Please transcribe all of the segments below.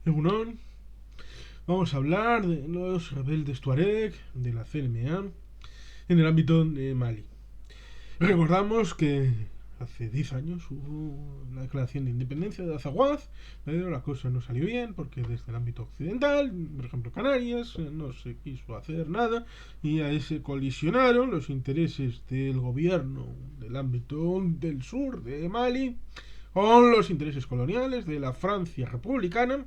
Egunon, vamos a hablar de los rebeldes Tuareg de la CNMA en el ámbito de Mali. Recordamos que hace 10 años hubo la declaración de independencia de Azawad, pero la cosa no salió bien porque desde el ámbito occidental, por ejemplo Canarias, no se quiso hacer nada y ahí se colisionaron los intereses del gobierno del ámbito del sur de Mali con los intereses coloniales de la Francia republicana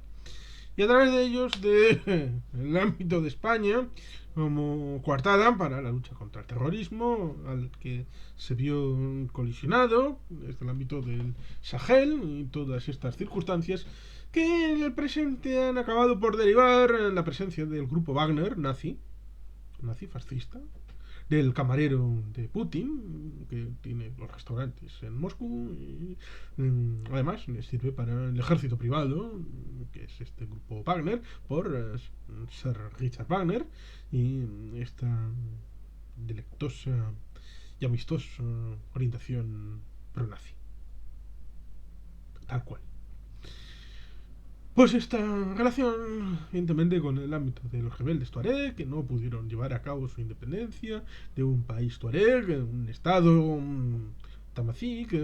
y a través de ellos del ámbito de España como coartada para la lucha contra el terrorismo al que se vio colisionado desde el ámbito del Sahel y todas estas circunstancias que en el presente han acabado por derivar en la presencia del grupo Wagner nazi fascista, del camarero de Putin, que tiene los restaurantes en Moscú, y además le sirve para el ejército privado, que es este grupo Wagner, por Sir Richard Wagner, y esta delectosa y amistosa orientación pro-nazi, tal cual. Pues esta relación, evidentemente, con el ámbito de los rebeldes tuareg, que no pudieron llevar a cabo su independencia de un país tuareg, un estado tamazic,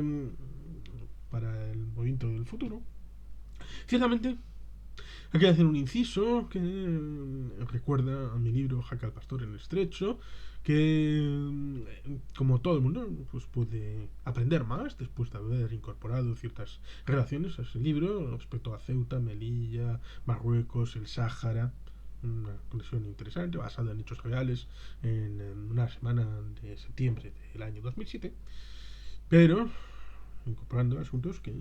para el movimiento del futuro. Ciertamente, hay que hacer un inciso que recuerda a mi libro Jaque al Pastor en el Estrecho, que como todo el mundo pues puede aprender más después de haber incorporado ciertas relaciones a ese libro respecto a Ceuta, Melilla, Marruecos, el Sáhara, una colección interesante basada en hechos reales en una semana de septiembre del año 2007, pero incorporando asuntos que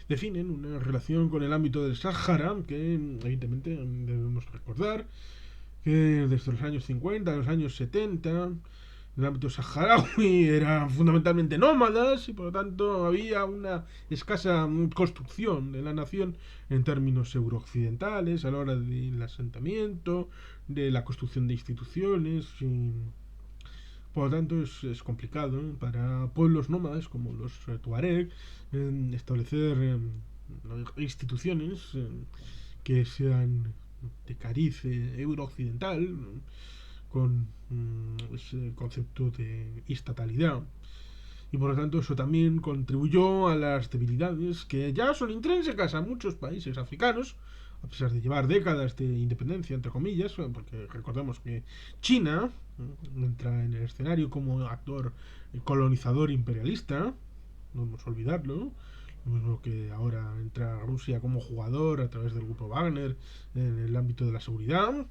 definen una relación con el ámbito del Sáhara que evidentemente debemos recordar que desde los años 50 a los años 70 el ámbito saharaui era fundamentalmente nómadas y por lo tanto había una escasa construcción de la nación en términos eurooccidentales a la hora del asentamiento, de la construcción de instituciones y por lo tanto es complicado para pueblos nómadas como los tuareg establecer instituciones que sean de cariz eurooccidental con ese concepto de estatalidad. Y por lo tanto eso también contribuyó a las debilidades que ya son intrínsecas a muchos países africanos, a pesar de llevar décadas de independencia, entre comillas, porque recordemos que China entra en el escenario como actor colonizador imperialista, no debemos olvidarlo, lo mismo que ahora entra Rusia como jugador a través del grupo Wagner en el ámbito de la seguridad.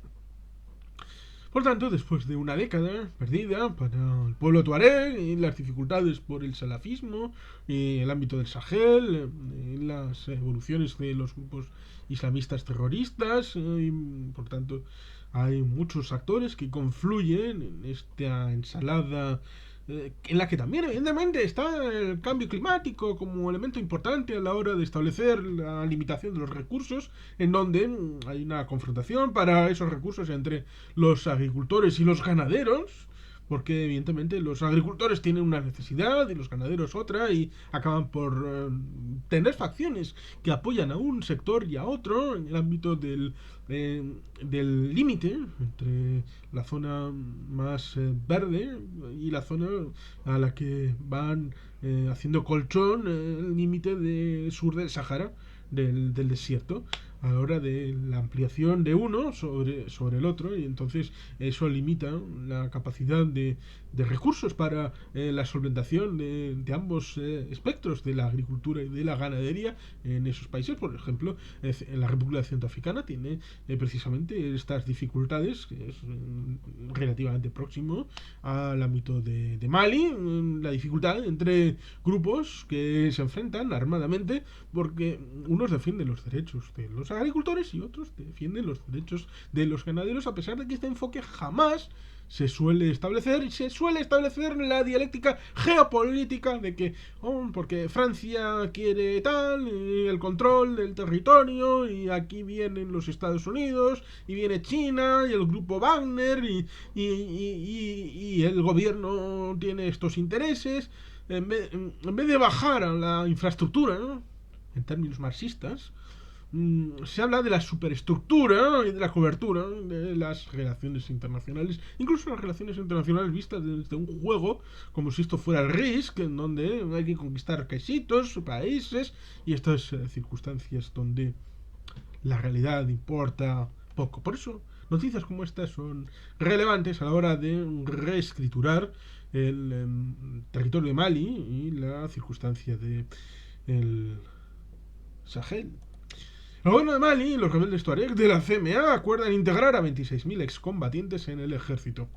Por tanto, después de una década perdida para el pueblo tuareg y las dificultades por el salafismo y el ámbito del Sahel, y las evoluciones de los grupos islamistas terroristas, y por tanto hay muchos actores que confluyen en esta ensalada en la que también evidentemente está el cambio climático como elemento importante a la hora de establecer la limitación de los recursos, en donde hay una confrontación para esos recursos entre los agricultores y los ganaderos, porque evidentemente los agricultores tienen una necesidad y los ganaderos otra y acaban por tener facciones que apoyan a un sector y a otro en el ámbito del límite entre la zona más verde y la zona a la que van haciendo colchón el límite sur del Sahara, del desierto, a la hora de la ampliación de uno sobre el otro, y entonces eso limita la capacidad de recursos para la solventación de ambos espectros de la agricultura y de la ganadería en esos países. Por ejemplo, en la República Centroafricana tiene precisamente estas dificultades, que es relativamente próximo al ámbito de Mali, la dificultad entre grupos que se enfrentan armadamente porque unos defienden los derechos de los agricultores y otros defienden los derechos de los ganaderos, a pesar de que este enfoque jamás se suele establecer la dialéctica geopolítica de que porque Francia quiere tal el control del territorio y aquí vienen los Estados Unidos y viene China y el grupo Wagner y el gobierno tiene estos intereses en vez de bajar a la infraestructura, ¿no?, en términos marxistas, Se habla de la superestructura y de la cobertura de las relaciones internacionales, incluso las relaciones internacionales vistas desde un juego, como si esto fuera el Risk, en donde hay que conquistar quesitos, países y estas circunstancias donde la realidad importa poco. Por eso, noticias como estas son relevantes a la hora de reescriturar el territorio de Mali y la circunstancia de el Sahel. El gobierno de Mali y los rebeldes Tuareg de la CMA acuerdan integrar a 26.000 excombatientes en el ejército.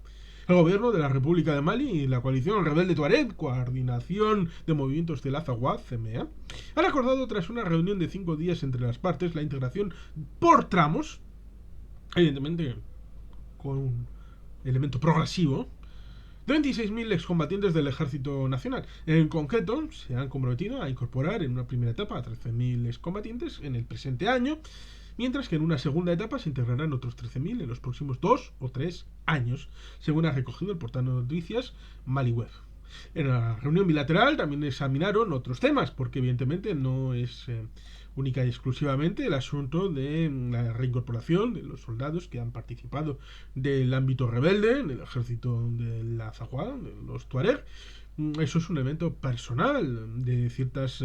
El gobierno de la República de Mali y la coalición rebelde Tuareg, Coordinación de Movimientos del Azawad, CMA, han acordado tras una reunión de 5 días entre las partes la integración por tramos, evidentemente con un elemento progresivo, de 26.000 excombatientes del Ejército Nacional. En concreto, se han comprometido a incorporar en una primera etapa a 13.000 excombatientes en el presente año, mientras que en una segunda etapa se integrarán otros 13.000 en los próximos 2 o 3 años, según ha recogido el portal de noticias MaliWeb. En la reunión bilateral también examinaron otros temas, porque evidentemente no es única y exclusivamente el asunto de la reincorporación de los soldados que han participado del ámbito rebelde en el ejército de la Azawad, de los Tuareg. Eso es un elemento personal de ciertas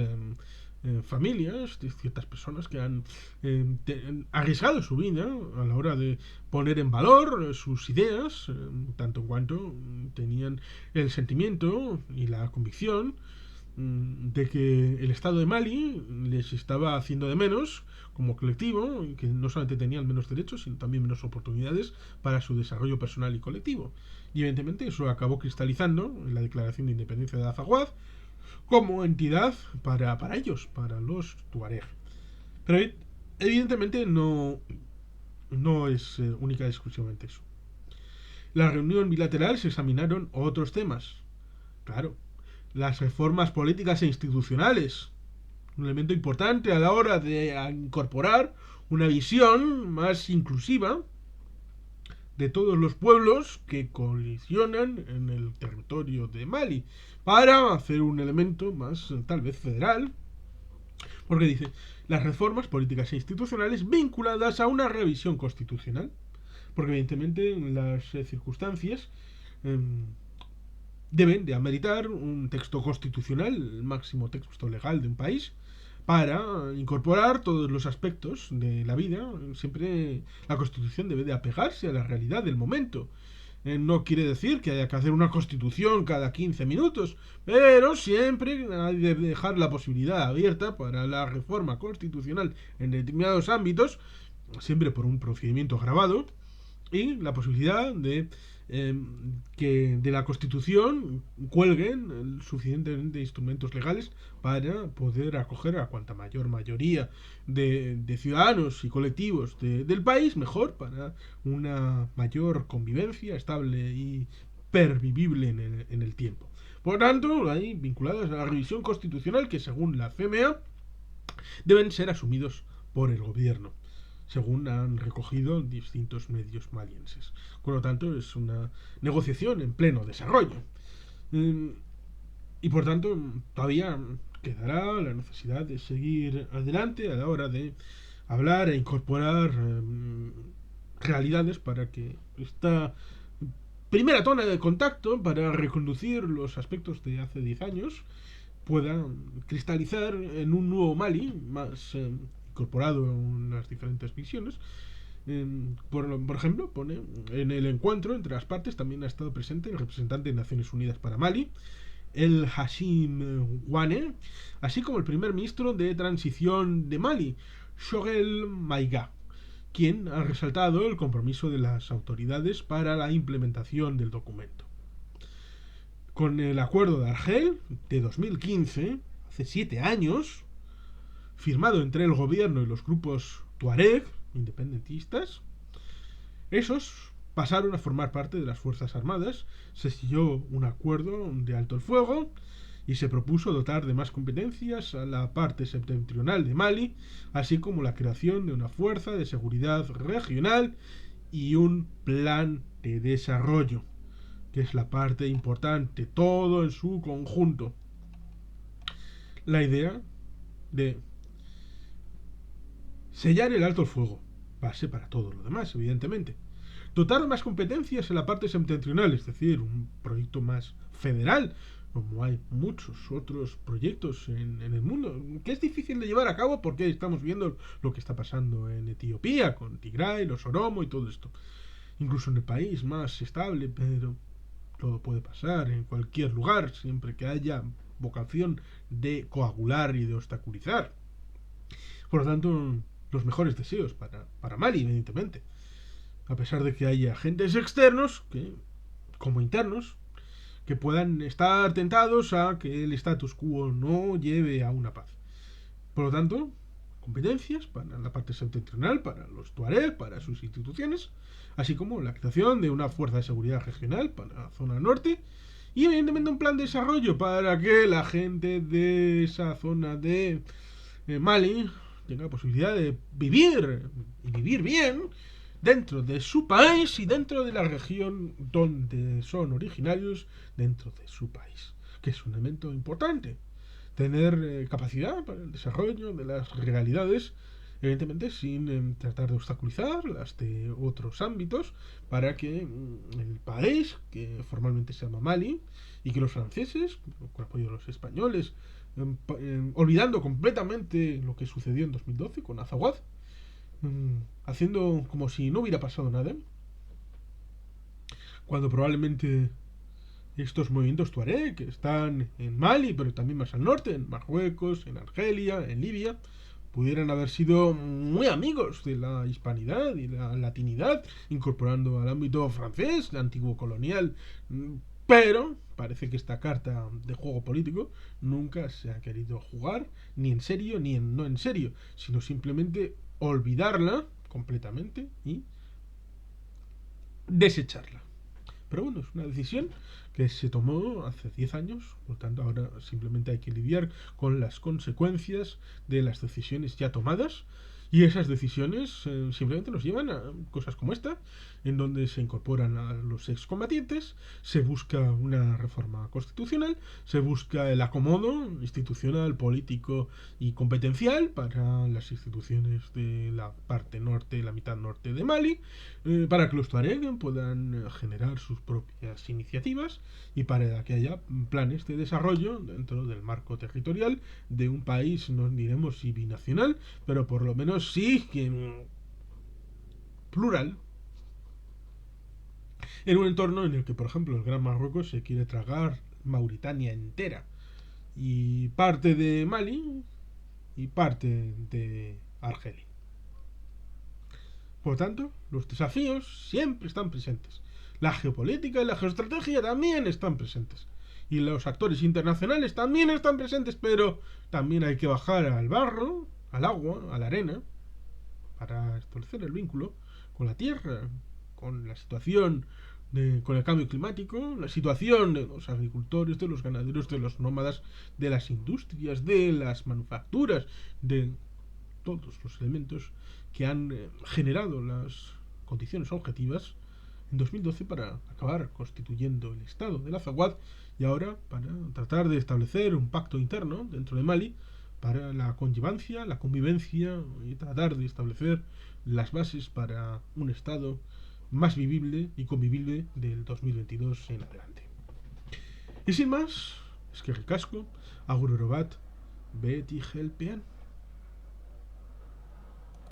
familias, de ciertas personas que han arriesgado su vida a la hora de poner en valor sus ideas, tanto en cuanto tenían el sentimiento y la convicción de que el Estado de Mali les estaba haciendo de menos como colectivo, y que no solamente tenían menos derechos, sino también menos oportunidades para su desarrollo personal y colectivo. Y evidentemente eso acabó cristalizando en la Declaración de Independencia de Azawad como entidad para ellos, para los Tuareg. Pero evidentemente no es única y exclusivamente eso. En la reunión bilateral se examinaron otros temas. Claro, las reformas políticas e institucionales, un elemento importante a la hora de incorporar una visión más inclusiva de todos los pueblos que colisionan en el territorio de Mali, para hacer un elemento más tal vez federal, porque dice las reformas políticas e institucionales vinculadas a una revisión constitucional, porque evidentemente las circunstancias deben de ameritar un texto constitucional, el máximo texto legal de un país, para incorporar todos los aspectos de la vida. Siempre la Constitución debe de apegarse a la realidad del momento. No quiere decir que haya que hacer una Constitución cada 15 minutos, pero siempre hay de dejar la posibilidad abierta para la reforma constitucional en determinados ámbitos, siempre por un procedimiento grabado, y la posibilidad de que de la Constitución cuelguen suficientemente instrumentos legales para poder acoger a cuanta mayor mayoría de ciudadanos y colectivos del país, mejor, para una mayor convivencia estable y pervivible en el tiempo. Por tanto, hay vinculadas a la revisión constitucional que, según la CMA, deben ser asumidos por el gobierno, según han recogido distintos medios malienses. Por lo tanto, es una negociación en pleno desarrollo. Y por tanto, todavía quedará la necesidad de seguir adelante a la hora de hablar e incorporar realidades para que esta primera toma de contacto, para reconducir los aspectos de hace 10 años, pueda cristalizar en un nuevo Mali más incorporado en las diferentes visiones. Por ejemplo, pone en el encuentro entre las partes también ha estado presente el representante de Naciones Unidas para Mali, el Hashim Wane, así como el primer ministro de transición de Mali, Choguel Maïga, quien ha resaltado el compromiso de las autoridades para la implementación del documento. Con el acuerdo de Argel de 2015, hace 7 años, firmado entre el gobierno y los grupos Tuareg, independentistas, esos pasaron a formar parte de las Fuerzas Armadas, se siguió un acuerdo de alto el fuego y se propuso dotar de más competencias a la parte septentrional de Mali, así como la creación de una fuerza de seguridad regional y un plan de desarrollo, que es la parte importante, todo en su conjunto. La idea de Sellar el alto el fuego, base para todo lo demás, evidentemente. Dotar más competencias en la parte septentrional, es decir, un proyecto más federal, como hay muchos otros proyectos en el mundo, que es difícil de llevar a cabo porque estamos viendo lo que está pasando en Etiopía, con Tigray, los Oromo y todo esto. Incluso en el país más estable, pero todo puede pasar en cualquier lugar, siempre que haya vocación de coagular y de obstaculizar. Por lo tanto, los mejores deseos para Mali, evidentemente. A pesar de que haya agentes externos, como internos, que puedan estar tentados a que el status quo no lleve a una paz. Por lo tanto, competencias para la parte septentrional, para los Tuareg, para sus instituciones, así como la creación de una fuerza de seguridad regional para la zona norte y evidentemente un plan de desarrollo para que la gente de esa zona de Mali tenga la posibilidad de vivir y vivir bien dentro de su país y dentro de la región donde son originarios dentro de su país, que es un elemento importante. Tener capacidad para el desarrollo de las realidades, evidentemente sin tratar de obstaculizar las de otros ámbitos, para que el país, que formalmente se llama Mali, y que los franceses, con apoyo de los españoles, olvidando completamente lo que sucedió en 2012 con Azawad, haciendo como si no hubiera pasado nada, cuando probablemente estos movimientos tuareg que están en Mali, pero también más al norte, en Marruecos, en Argelia, en Libia, pudieran haber sido muy amigos de la hispanidad y la latinidad, incorporando al ámbito francés, antiguo colonial. Pero parece que esta carta de juego político nunca se ha querido jugar, ni en serio, ni no en serio, sino simplemente olvidarla completamente y desecharla. Pero bueno, es una decisión que se tomó hace 10 años, por lo tanto ahora simplemente hay que lidiar con las consecuencias de las decisiones ya tomadas. Y esas decisiones simplemente nos llevan a cosas como esta, en donde se incorporan a los excombatientes, se busca una reforma constitucional, se busca el acomodo institucional, político y competencial para las instituciones de la parte norte, la mitad norte de Mali, para que los Tuareg puedan generar sus propias iniciativas y para que haya planes de desarrollo dentro del marco territorial de un país, no diremos si binacional, pero por lo menos sí que plural, en un entorno en el que, por ejemplo, el Gran Marruecos se quiere tragar Mauritania entera y parte de Mali y parte de Argelia. Por tanto, los desafíos siempre están presentes. La geopolítica y la geoestrategia también están presentes. Y los actores internacionales también están presentes, pero también hay que bajar al barro, al agua, a la arena, para establecer el vínculo con la tierra, con la situación con el cambio climático, la situación de los agricultores, de los ganaderos, de los nómadas, de las industrias, de las manufacturas, de todos los elementos que han generado las condiciones objetivas en 2012 para acabar constituyendo el Estado del Azawad y ahora para tratar de establecer un pacto interno dentro de Mali para la conllevancia, la convivencia y tratar de establecer las bases para un Estado más vivible y convivible del 2022 en adelante. Y sin más, es que ricasco, agur orobat, beti helpean.